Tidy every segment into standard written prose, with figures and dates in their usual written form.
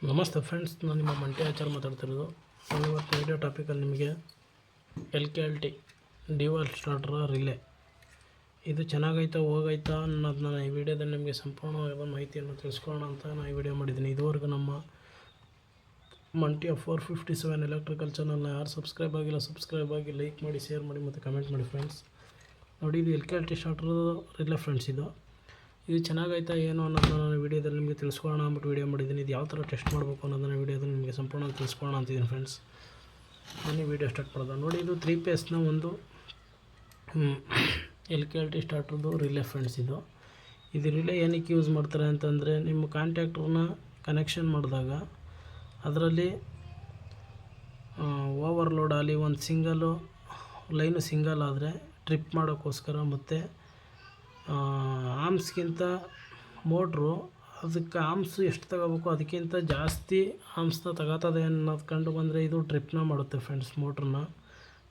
ನಮಸ್ತೆ ಫ್ರೆಂಡ್ಸ್, ನಾನು ನಿಮ್ಮ ಮಂಟಿ ಆಚಾರ ಮಾತಾಡ್ತಿರೋದು. ಇವತ್ತು ವಿಡಿಯೋ ಟಾಪಿಕಲ್ಲಿ ನಿಮಗೆ LKLT ಡ್ಯುಯಲ್ ಸ್ಟಾರ್ಟರ್ ರಿಲೇ ಇದು ಚೆನ್ನಾಗೈತಾ ಹೋಗೈತಾ ಅನ್ನೋದನ್ನ ಈ ವಿಡಿಯೋದಲ್ಲಿ ನಿಮಗೆ ಸಂಪೂರ್ಣವಾದ ಮಾಹಿತಿಯನ್ನು ತಿಳಿಸ್ಕೊಳ್ಳೋಣ ಅಂತ ನಾನು ಈ ವಿಡಿಯೋ ಮಾಡಿದ್ದೀನಿ. ಇದುವರೆಗೂ ನಮ್ಮ ಮಂಟಿ 457 ಎಲೆಕ್ಟ್ರಿಕಲ್ ಚಾನಲ್ನ ಯಾರು ಸಬ್ಸ್ಕ್ರೈಬ್ ಆಗಿಲ್ಲ ಸಬ್ಸ್ಕ್ರೈಬ್ ಆಗಿ, ಲೈಕ್ ಮಾಡಿ, ಶೇರ್ ಮಾಡಿ ಮತ್ತು ಕಮೆಂಟ್ ಮಾಡಿ ಫ್ರೆಂಡ್ಸ್. ನೋಡಿ, ಇದು LKLT ಸ್ಟಾರ್ಟರ್ ರಿಲೇ ಫ್ರೆಂಡ್ಸ್. ಇದು ಚೆನ್ನಾಗೈತಾ ಏನು ಅನ್ನೋದನ್ನ ನಾನು ವೀಡಿಯೋದಲ್ಲಿ ನಿಮಗೆ ತಿಳಿಸ್ಕೊಳ್ಳೋಣ ಅಂದ್ಬಿಟ್ಟು ವೀಡಿಯೋ ಮಾಡಿದ್ದೀನಿ. ಇದು ಯಾವ ಥರ ಟೆಸ್ಟ್ ಮಾಡಬೇಕು ಅನ್ನೋದನ್ನು ವೀಡಿಯೋದಲ್ಲಿ ನಿಮಗೆ ಸಂಪೂರ್ಣವಾಗಿ ತಿಳಿಸ್ಕೊಳ್ಳೋಣ ಅಂತಿದ್ದೀನಿ ಫ್ರೆಂಡ್ಸ್. ನಾನು ವೀಡಿಯೋ ಸ್ಟಾರ್ಟ್ ಮಾಡೋದು. ನೋಡಿ, ಇದು 3 ಪೇಸ್ನ ಒಂದು LKLT ಸ್ಟಾರ್ಟರ್ದು ರಿಲೇ ಫ್ರೆಂಡ್ಸ್. ಇದು ರಿಲೇ ಏನಕ್ಕೆ ಯೂಸ್ ಮಾಡ್ತಾರೆ ಅಂತಂದರೆ, ನಿಮ್ಮ ಕಾಂಟ್ಯಾಕ್ಟ್ರನ್ನ ಕನೆಕ್ಷನ್ ಮಾಡಿದಾಗ ಅದರಲ್ಲಿ ಓವರ್ಲೋಡ್ ಆಗಲಿ, ಒಂದು ಲೈನು ಸಿಂಗಲ್ ಆದರೆ ಟ್ರಿಪ್ ಮಾಡೋಕ್ಕೋಸ್ಕರ, ಮತ್ತು ಆಮ್ಸ್ಗಿಂತ ಮೋಟ್ರು ಅದಕ್ಕೆ ಆಮ್ಸ್ ಎಷ್ಟು ತಗೋಬೇಕು ಅದಕ್ಕಿಂತ ಜಾಸ್ತಿ ಆಮ್ಸ್ನ ತಗೋತದೆ ಅನ್ನೋದು ಕಂಡು ಬಂದರೆ ಇದು ಟ್ರಿಪ್ನ ಮಾಡುತ್ತೆ ಫ್ರೆಂಡ್ಸ್ ಮೋಟ್ರನ್ನ.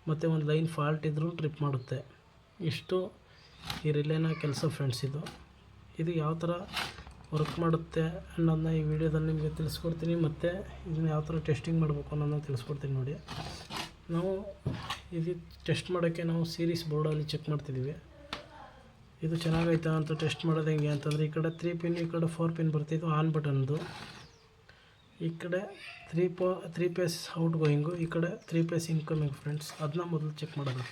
ಮತ್ತು ಒಂದು ಲೈನ್ ಫಾಲ್ಟ್ ಇದ್ರೂ ಟ್ರಿಪ್ ಮಾಡುತ್ತೆ. ಇಷ್ಟು ಈ ರಿಲೇನ ಕೆಲಸ ಫ್ರೆಂಡ್ಸ್. ಇದು ಯಾವ ಥರ ವರ್ಕ್ ಮಾಡುತ್ತೆ ಅನ್ನೋದನ್ನ ಈ ವಿಡಿಯೋದಲ್ಲಿ ನಿಮಗೆ ತಿಳಿಸ್ಕೊಡ್ತೀನಿ. ಮತ್ತು ಇದನ್ನ ಯಾವ ಥರ ಟೆಸ್ಟಿಂಗ್ ಮಾಡಬೇಕು ಅನ್ನೋದನ್ನ ತಿಳಿಸ್ಕೊಡ್ತೀನಿ. ನೋಡಿ, ನಾವು ಇದು ಟೆಸ್ಟ್ ಮಾಡೋಕ್ಕೆ ನಾವು ಸೀರೀಸ್ ಬೋರ್ಡಲ್ಲಿ ಚೆಕ್ ಮಾಡ್ತಿದ್ದೀವಿ. ಇದು ಚೆನ್ನಾಗೈತಾ ಅಂತ ಟೆಸ್ಟ್ ಮಾಡೋದು ಹೆಂಗೆ ಅಂತಂದರೆ, ಈ ಕಡೆ 3 ಪಿನ್, ಈ ಕಡೆ 4 ಪಿನ್ ಬರ್ತಿದ್ದು ಆನ್ ಬಟನ್ದು. ಈ ಕಡೆ 3 ಪೇಸ್ ಔಟ್ ಗೋಯಿಂಗು, ಈ ಕಡೆ 3 ಪೇಸ್ ಇನ್ಕಮಿಂಗ್ ಫ್ರೆಂಡ್ಸ್. ಅದನ್ನ ಮೊದಲು ಚೆಕ್ ಮಾಡೋದು.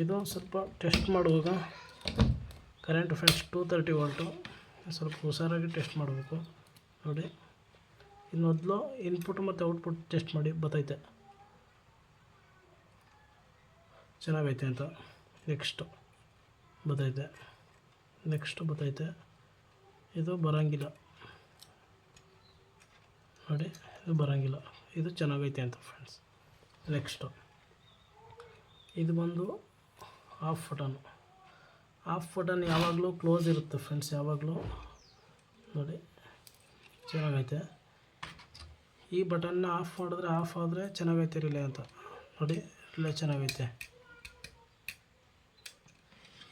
ಇದು ಸ್ವಲ್ಪ ಟೆಸ್ಟ್ ಮಾಡುವಾಗ ಕರೆಂಟ್ ಫ್ರೆಂಡ್ಸ್ 230 ವೋಲ್ಟು. ಸ್ವಲ್ಪ ಹುಷಾರಾಗಿ ಟೆಸ್ಟ್ ಮಾಡಬೇಕು. ನೋಡಿ, ಇದು ಮೊದಲು ಇನ್ಪುಟ್ ಮತ್ತು ಔಟ್ಪುಟ್ ಟೆಸ್ಟ್ ಮಾಡಿ ಬತ್ತೈತೆ ಚೆನ್ನಾಗೈತೆ ಅಂತ. ನೆಕ್ಸ್ಟು ಬತ್ತೈತೆ ಇದು ಬರೋಂಗಿಲ್ಲ. ನೋಡಿ, ಇದು ಬರೋಂಗಿಲ್ಲ, ಇದು ಚೆನ್ನಾಗೈತೆ ಅಂತ ಫ್ರೆಂಡ್ಸ್. ನೆಕ್ಸ್ಟು ಇದು ಬಂದು ಆಫ್ ಬಟನ್ ಯಾವಾಗಲೂ ಕ್ಲೋಸ್ ಇರುತ್ತೆ ಫ್ರೆಂಡ್ಸ್, ಯಾವಾಗಲೂ. ನೋಡಿ, ಚೆನ್ನಾಗೈತೆ. ಈ ಬಟನ್ನ ಆಫ್ ಮಾಡಿದ್ರೆ, ಆಫ್ ಆದರೆ ಚೆನ್ನಾಗೈತೆ ರಿಲೇ ಅಂತ. ನೋಡಿ, ರಿಲೇ ಚೆನ್ನಾಗೈತೆ.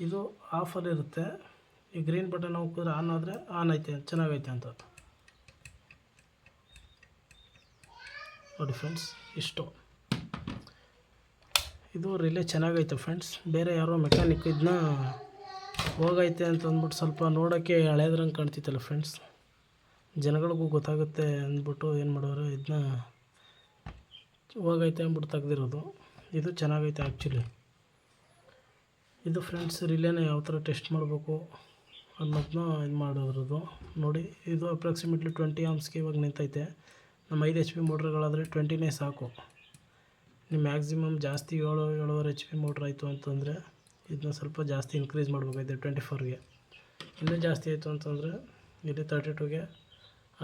ಇದು ಆಫಲ್ಲಿರುತ್ತೆ. ಈ ಗ್ರೀನ್ ಬಟನ್ ಹೋಗಿದ್ರೆ ಆನ್ ಆದರೆ ಆನ್ ಐತೆ, ಚೆನ್ನಾಗೈತೆ ಅಂತ. ನೋಡಿ ಫ್ರೆಂಡ್ಸ್, ಇಷ್ಟು ಇದು ರಿಲೇ ಚೆನ್ನಾಗೈತೆ ಫ್ರೆಂಡ್ಸ್. ಬೇರೆ ಯಾರೋ ಮೆಕ್ಯಾನಿಕ್ ಇದನ್ನ ಹೋಗೈತೆ ಅಂತ ಅಂದ್ಬಿಟ್ಟು ಸ್ವಲ್ಪ ನೋಡೋಕ್ಕೆ ಹಳೇದ್ರಂಗೆ ಕಾಣ್ತಿತ್ತಲ್ಲ ಫ್ರೆಂಡ್ಸ್, ಜನಗಳಿಗೂ ಗೊತ್ತಾಗುತ್ತೆ ಅಂದ್ಬಿಟ್ಟು ಏನು ಮಾಡೋರು, ಇದನ್ನ ಹೋಗೈತೆ ಅಂದ್ಬಿಟ್ಟು ತೆಗ್ದಿರೋದು. ಇದು ಚೆನ್ನಾಗೈತೆ ಆ್ಯಕ್ಚುಲಿ. ಇದು ಫ್ರೆಂಡ್ಸ್ ರಿಲೇನ ಯಾವ ಥರ ಟೆಸ್ಟ್ ಮಾಡಬೇಕು ಅನ್ನೋದನ್ನ ಇದು ಮಾಡಿರೋದು. ನೋಡಿ, ಇದು ಅಪ್ರಾಕ್ಸಿಮೇಟ್ಲಿ 20 ಆಮ್ಸ್ಗೆ ಇವಾಗ ನಿಂತೈತೆ. ನಮ್ಮ 5 HP ಮೋಟ್ರ್ಗಳಾದರೆ 20ನೇ ಸಾಕು. ನೀವು ಮ್ಯಾಕ್ಸಿಮಮ್ ಜಾಸ್ತಿ 7.5 HP ಮೋಟ್ರ್ ಆಯಿತು ಅಂತಂದರೆ ಇದನ್ನ ಸ್ವಲ್ಪ ಜಾಸ್ತಿ ಇನ್ಕ್ರೀಸ್ ಮಾಡಬೇಕಾಯ್ತು 24ಗೆ. ಇನ್ನೂ ಜಾಸ್ತಿ ಆಯಿತು ಅಂತಂದರೆ ಇಲ್ಲಿ 32ಗೆ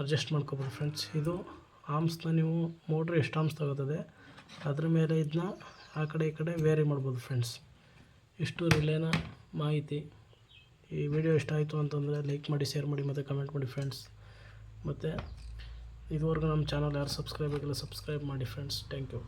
ಅಡ್ಜಸ್ಟ್ ಮಾಡ್ಕೋಬೋದು ಫ್ರೆಂಡ್ಸ್. ಇದು ಆಮ್ಸ್ನ ನೀವು ಮೋಟ್ರ್ ಎಷ್ಟು ಆಮ್ಸ್ ತಗೋತದೆ ಅದ್ರ ಮೇಲೆ ಇದನ್ನ ಆ ಕಡೆ ಈ ಕಡೆ ವೇರಿ ಮಾಡ್ಬೋದು ಫ್ರೆಂಡ್ಸ್. ಇಷ್ಟು ರಿಲೇನ ಮಾಹಿತಿ. ಈ ವಿಡಿಯೋ ಇಷ್ಟ ಆಯಿತು ಅಂತಂದರೆ ಲೈಕ್ ಮಾಡಿ, ಶೇರ್ ಮಾಡಿ ಮತ್ತು ಕಮೆಂಟ್ ಮಾಡಿ ಫ್ರೆಂಡ್ಸ್. ಮತ್ತು ಇದುವರೆಗೂ ನಮ್ಮ ಚಾನಲ್ ಯಾರು ಸಬ್ಸ್ಕ್ರೈಬ್ ಆಗಿಲ್ಲ ಸಬ್ಸ್ಕ್ರೈಬ್ ಮಾಡಿ ಫ್ರೆಂಡ್ಸ್. Thank you.